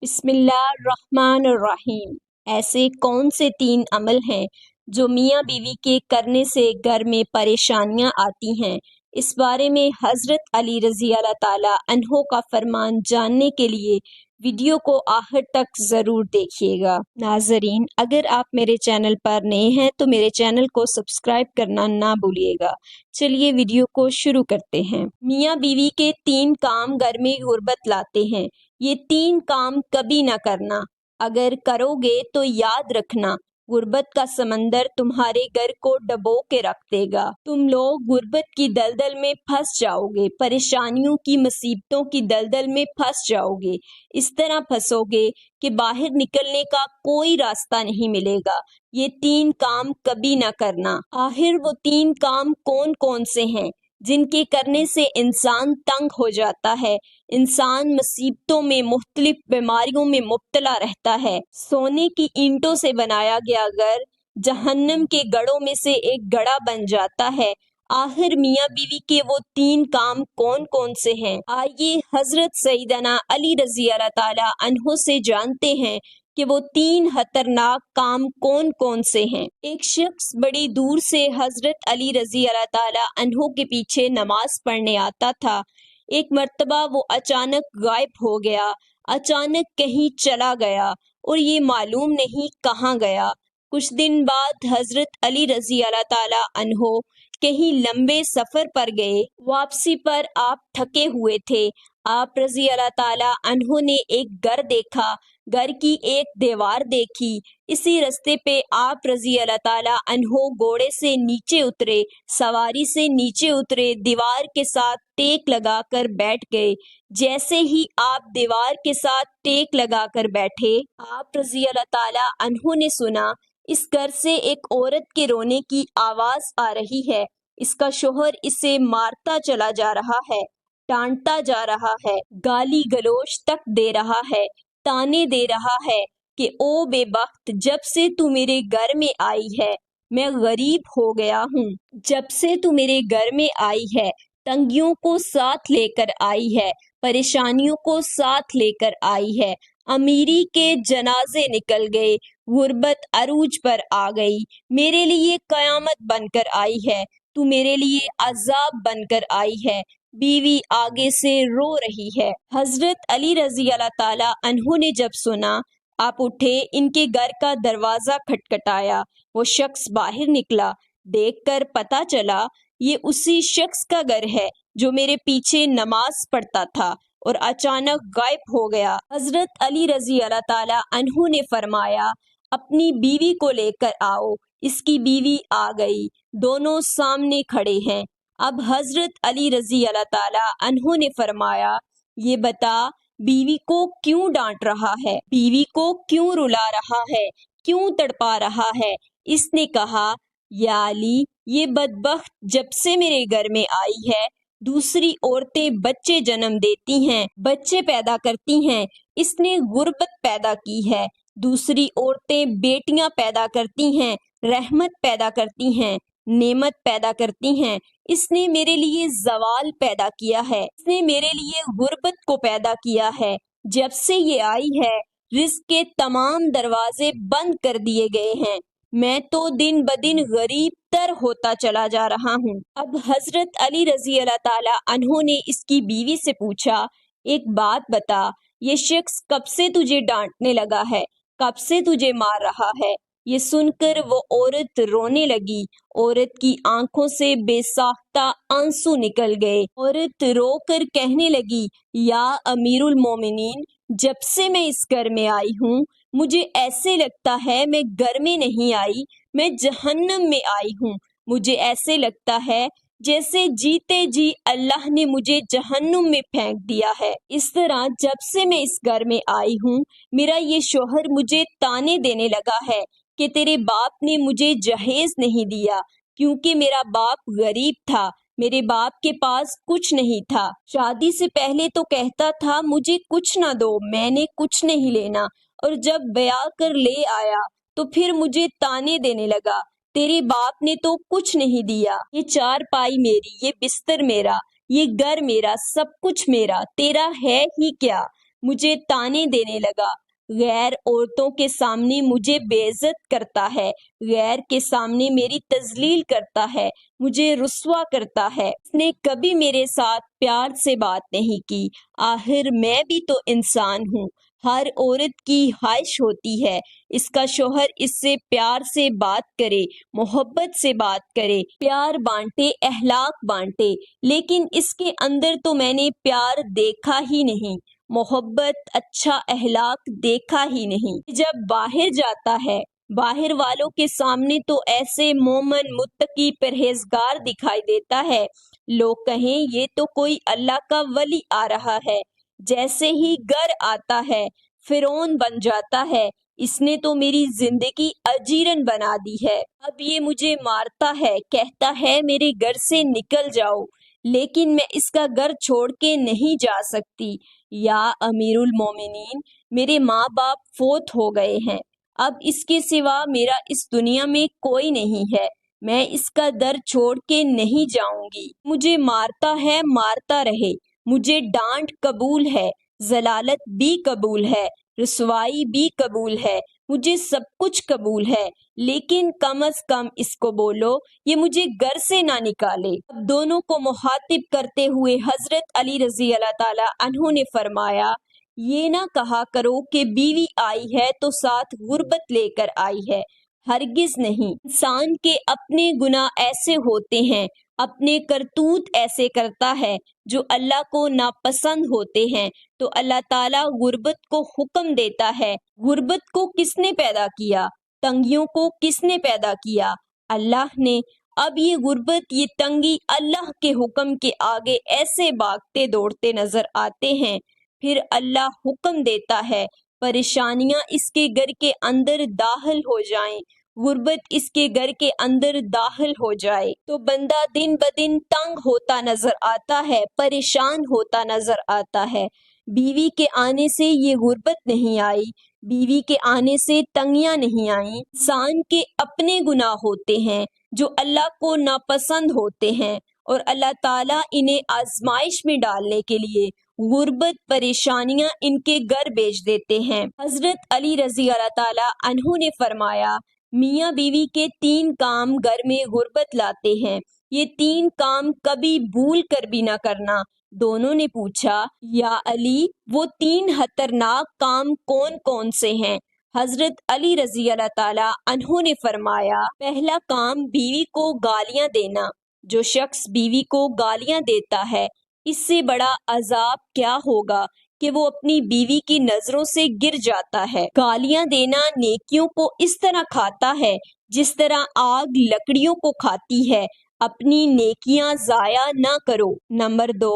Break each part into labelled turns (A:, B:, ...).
A: بسم اللہ الرحمن الرحیم۔ ایسے کون سے 3 عمل ہیں جو میاں بیوی کے کرنے سے گھر میں پریشانیاں آتی ہیں؟ اس بارے میں حضرت علی رضی اللہ تعالیٰ عنہ کا فرمان جاننے کے لیے ویڈیو کو آخر تک ضرور دیکھیے گا۔ ناظرین، اگر آپ میرے چینل پر نئے ہیں تو میرے چینل کو سبسکرائب کرنا نہ بھولیے گا۔ چلیے ویڈیو کو شروع کرتے ہیں۔ میاں بیوی کے 3 کام گھر میں غربت لاتے ہیں۔ یہ 3 کام کبھی نہ کرنا۔ اگر کرو گے تو یاد رکھنا، غربت کا سمندر تمہارے گھر کو ڈبو کے رکھ دے گا۔ تم لوگ غربت کی دلدل میں پھنس جاؤ گے، پریشانیوں کی مصیبتوں کی دلدل میں پھنس جاؤ گے۔ اس طرح پھنسو گے کہ باہر نکلنے کا کوئی راستہ نہیں ملے گا۔ یہ 3 کام کبھی نہ کرنا۔ آخر وہ 3 کام کون کون سے ہیں جن کے کرنے سے انسان تنگ ہو جاتا ہے، انسان مصیبتوں میں، مختلف بیماریوں میں مبتلا رہتا ہے؟ سونے کی اینٹوں سے بنایا گیا گھر جہنم کے گڑھوں میں سے ایک گڑھا بن جاتا ہے۔ آخر میاں بیوی کے وہ 3 کام کون کون سے ہیں؟ آئیے حضرت سیدنا علی رضی اللہ تعالیٰ عنہ سے جانتے ہیں کہ وہ 3 خطرناک کام کون کون سے ہیں۔ ایک شخص بڑی دور سے حضرت علی رضی اللہ تعالیٰ عنہ کے پیچھے نماز پڑھنے آتا تھا۔ ایک مرتبہ وہ اچانک غائب ہو گیا، اچانک کہیں چلا گیا اور یہ معلوم نہیں کہاں گیا۔ کچھ دن بعد حضرت علی رضی اللہ تعالیٰ عنہ کہیں لمبے سفر پر گئے۔ واپسی پر آپ تھکے ہوئے تھے۔ آپ رضی اللہ تعالیٰ عنہ نے ایک گھر دیکھا، گھر کی ایک دیوار دیکھی۔ اسی رستے پہ آپ رضی اللہ تعالیٰ عنہ گھوڑے سے نیچے اترے، سواری سے نیچے اترے، دیوار کے ساتھ ٹیک لگا کر بیٹھ گئے۔ جیسے ہی آپ دیوار کے ساتھ ٹیک لگا کر بیٹھے، آپ رضی اللہ تعالیٰ عنہ نے سنا اس گھر سے ایک عورت کے رونے کی آواز آ رہی ہے۔ اس کا شوہر اسے مارتا چلا جا رہا ہے، ڈانٹتا جا رہا ہے، گالی گلوچ تک دے رہا ہے، تانے دے رہا ہے کہ او بے بخت، جب سے تو میرے گھر میں آئی ہے میں غریب ہو گیا ہوں۔ جب سے تو میرے گھر میں آئی ہے تنگیوں کو ساتھ لے کر آئی ہے، پریشانیوں کو ساتھ لے کر آئی ہے۔ امیری کے جنازے نکل گئے، غربت عروج پر آ گئی، میرے لیے قیامت بن کر آئی ہے، تو میرے لیے عذاب بن کر آئی ہے۔ بیوی آگے سے رو رہی ہے۔ حضرت علی رضی اللہ تعالیٰ عنہ نے جب سنا، آپ اٹھے، ان کے گھر کا دروازہ کھٹکھٹایا۔ وہ شخص باہر نکلا، دیکھ کر پتا چلا یہ اسی شخص کا گھر ہے جو میرے پیچھے نماز پڑھتا تھا اور اچانک غائب ہو گیا۔ حضرت علی رضی اللہ تعالیٰ عنہ نے فرمایا، اپنی بیوی کو لے کر آؤ۔ اس کی بیوی آ گئی، دونوں سامنے کھڑے ہیں۔ اب حضرت علی رضی اللہ تعالیٰ عنہ نے فرمایا، یہ بتا بیوی کو کیوں ڈانٹ رہا ہے، بیوی کو کیوں رلا رہا ہے، کیوں تڑپا رہا ہے؟ اس نے کہا، یا علی، یہ بدبخت جب سے میرے گھر میں آئی ہے دوسری عورتیں بچے جنم دیتی ہیں، بچے پیدا کرتی ہیں، اس نے غربت پیدا کی ہے۔ دوسری عورتیں بیٹیاں پیدا کرتی ہیں، رحمت پیدا کرتی ہیں، نعمت پیدا کرتی ہیں، اس نے میرے لیے زوال پیدا کیا ہے، اس نے میرے لیے غربت کو پیدا کیا ہے۔ جب سے یہ آئی ہے رزق کے تمام دروازے بند کر دیے گئے ہیں، میں تو دن بدن غریب تر ہوتا چلا جا رہا ہوں۔ اب حضرت علی رضی اللہ تعالیٰ عنہ نے اس کی بیوی سے پوچھا، ایک بات بتا، یہ شخص کب سے تجھے ڈانٹنے لگا ہے، کب سے تجھے مار رہا ہے؟ یہ سن کر وہ عورت رونے لگی۔ عورت کی آنکھوں سے بے ساختہ آنسو نکل گئے۔ عورت رو کر کہنے لگی، یا امیر المومنین، جب سے میں اس گھر میں آئی ہوں مجھے ایسے لگتا ہے میں گھر میں نہیں آئی، میں جہنم میں آئی ہوں۔ مجھے ایسے لگتا ہے جیسے جیتے جی اللہ نے مجھے جہنم میں پھینک دیا ہے۔ اس طرح جب سے میں اس گھر میں آئی ہوں میرا یہ شوہر مجھے تانے دینے لگا ہے کہ تیرے باپ نے مجھے جہیز نہیں دیا، کیونکہ میرا باپ غریب تھا، میرے باپ کے پاس کچھ نہیں تھا۔ شادی سے پہلے تو کہتا تھا مجھے کچھ نہ دو، میں نے کچھ نہیں لینا، اور جب بیاہ کر لے آیا تو پھر مجھے تانے دینے لگا، تیرے باپ نے تو کچھ نہیں دیا، یہ چارپائی میری، یہ بستر میرا، یہ گھر میرا، سب کچھ میرا، تیرا ہے ہی کیا؟ مجھے تانے دینے لگا، غیر عورتوں کے سامنے مجھے بے عزت کرتا ہے، غیر کے سامنے میری تذلیل کرتا ہے، مجھے رسوا کرتا ہے۔ اس نے کبھی میرے ساتھ پیار سے بات نہیں کی۔ آخر میں بھی تو انسان ہوں۔ ہر عورت کی خواہش ہوتی ہے اس کا شوہر اس سے پیار سے بات کرے، محبت سے بات کرے، پیار بانٹے، اخلاق بانٹے، لیکن اس کے اندر تو میں نے پیار دیکھا ہی نہیں، محبت، اچھا اخلاق دیکھا ہی نہیں۔ جب باہر جاتا ہے، باہر والوں کے سامنے تو ایسے مومن، متقی، پرہیزگار دکھائی دیتا ہے، لوگ کہیں یہ تو کوئی اللہ کا ولی آ رہا ہے۔ جیسے ہی گھر آتا ہے فرعون بن جاتا ہے، اس نے تو میری زندگی اجیرن بنا دی ہے۔ اب یہ مجھے مارتا ہے، کہتا ہے میرے گھر سے نکل جاؤ، لیکن میں اس کا گھر چھوڑ کے نہیں جا سکتی۔ یا امیر المومنین، میرے ماں باپ فوت ہو گئے ہیں، اب اس کے سوا میرا اس دنیا میں کوئی نہیں ہے، میں اس کا در چھوڑ کے نہیں جاؤں گی۔ مجھے مارتا ہے، مارتا رہے، مجھے ڈانٹ قبول ہے، ذلالت بھی قبول ہے، رسوائی بھی قبول ہے، مجھے سب کچھ قبول ہے، لیکن کم از کم اس کو بولو یہ مجھے گھر سے نہ نکالے۔ اب دونوں کو مخاطب کرتے ہوئے حضرت علی رضی اللہ تعالی عنہ نے فرمایا، یہ نہ کہا کرو کہ بیوی آئی ہے تو ساتھ غربت لے کر آئی ہے، ہرگز نہیں۔ انسان کے اپنے گناہ ایسے ہوتے ہیں، اپنے کرتوت ایسے کرتا ہے جو اللہ کو ناپسند ہوتے ہیں، تو اللہ تعالیٰ غربت کو حکم دیتا ہے۔ غربت کو کس نے پیدا کیا؟ تنگیوں کو کس نے پیدا کیا؟ اللہ نے۔ اب یہ غربت، یہ تنگی اللہ کے حکم کے آگے ایسے بھاگتے دوڑتے نظر آتے ہیں، پھر اللہ حکم دیتا ہے پریشانیاں اس کے گھر کے اندر داخل ہو جائیں، غربت اس کے گھر کے اندر داخل ہو جائے، تو بندہ دن بدن تنگ ہوتا نظر آتا ہے، پریشان ہوتا نظر آتا ہے۔ بیوی کے آنے سے یہ غربت نہیں آئی، بیوی کے آنے سے تنگیاں نہیں آئیں۔ انسان کے اپنے گناہ ہوتے ہیں جو اللہ کو ناپسند ہوتے ہیں، اور اللہ تعالیٰ انہیں آزمائش میں ڈالنے کے لیے غربت، پریشانیاں ان کے گھر بھیج دیتے ہیں۔ حضرت علی رضی اللہ تعالیٰ عنہ نے فرمایا، میاں بیوی کے 3 کام گھر میں غربت لاتے ہیں، یہ 3 کام کبھی بھول کر بھی نہ کرنا۔ دونوں نے پوچھا، یا علی وہ 3 خطرناک کام کون کون سے ہیں؟ حضرت علی رضی اللہ تعالیٰ عنہ نے فرمایا، پہلا کام بیوی کو گالیاں دینا۔ جو شخص بیوی کو گالیاں دیتا ہے، اس سے بڑا عذاب کیا ہوگا کہ وہ اپنی بیوی کی نظروں سے گر جاتا ہے۔ گالیاں دینا نیکیوں کو اس طرح کھاتا ہے جس طرح آگ لکڑیوں کو کھاتی ہے۔ اپنی نیکیاں ضائع نہ کرو۔ نمبر 2،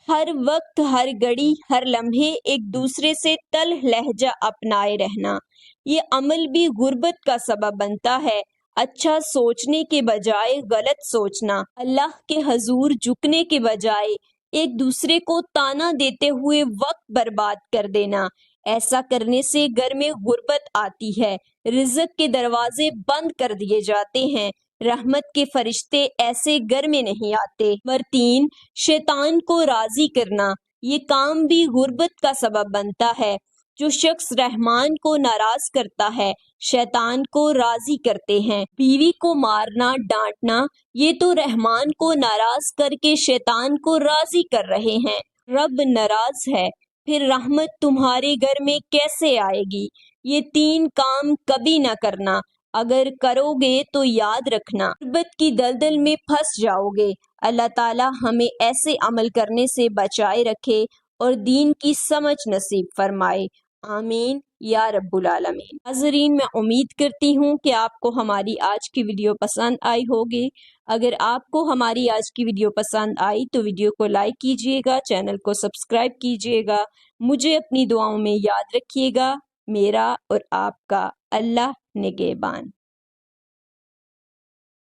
A: ہر وقت، ہر گھڑی، ہر لمحے ایک دوسرے سے تلخ لہجہ اپنائے رہنا۔ یہ عمل بھی غربت کا سبب بنتا ہے۔ اچھا سوچنے کے بجائے غلط سوچنا، اللہ کے حضور جھکنے کے بجائے ایک دوسرے کو تانا دیتے ہوئے وقت برباد کر دینا، ایسا کرنے سے گھر میں غربت آتی ہے، رزق کے دروازے بند کر دیے جاتے ہیں، رحمت کے فرشتے ایسے گھر میں نہیں آتے۔ نمبر 3، شیطان کو راضی کرنا، یہ کام بھی غربت کا سبب بنتا ہے۔ جو شخص رحمان کو ناراض کرتا ہے، شیطان کو راضی کرتے ہیں۔ بیوی کو مارنا، ڈانٹنا، یہ تو رحمان کو ناراض کر کے شیطان کو راضی کر رہے ہیں۔ رب ناراض ہے، پھر رحمت تمہارے گھر میں کیسے آئے گی؟ یہ 3 کام کبھی نہ کرنا، اگر کرو گے تو یاد رکھنا غربت کی دلدل میں پھنس جاؤ گے۔ اللہ تعالی ہمیں ایسے عمل کرنے سے بچائے رکھے اور دین کی سمجھ نصیب فرمائے، آمین یا رب العالمین۔ ناظرین، میں امید کرتی ہوں کہ آپ کو ہماری آج کی ویڈیو پسند آئی ہوگی۔ اگر آپ کو ہماری آج کی ویڈیو پسند آئی تو ویڈیو کو لائک کیجیے گا، چینل کو سبسکرائب کیجیے گا، مجھے اپنی دعاؤں میں یاد رکھیے گا۔ میرا اور آپ کا اللہ نگہبان۔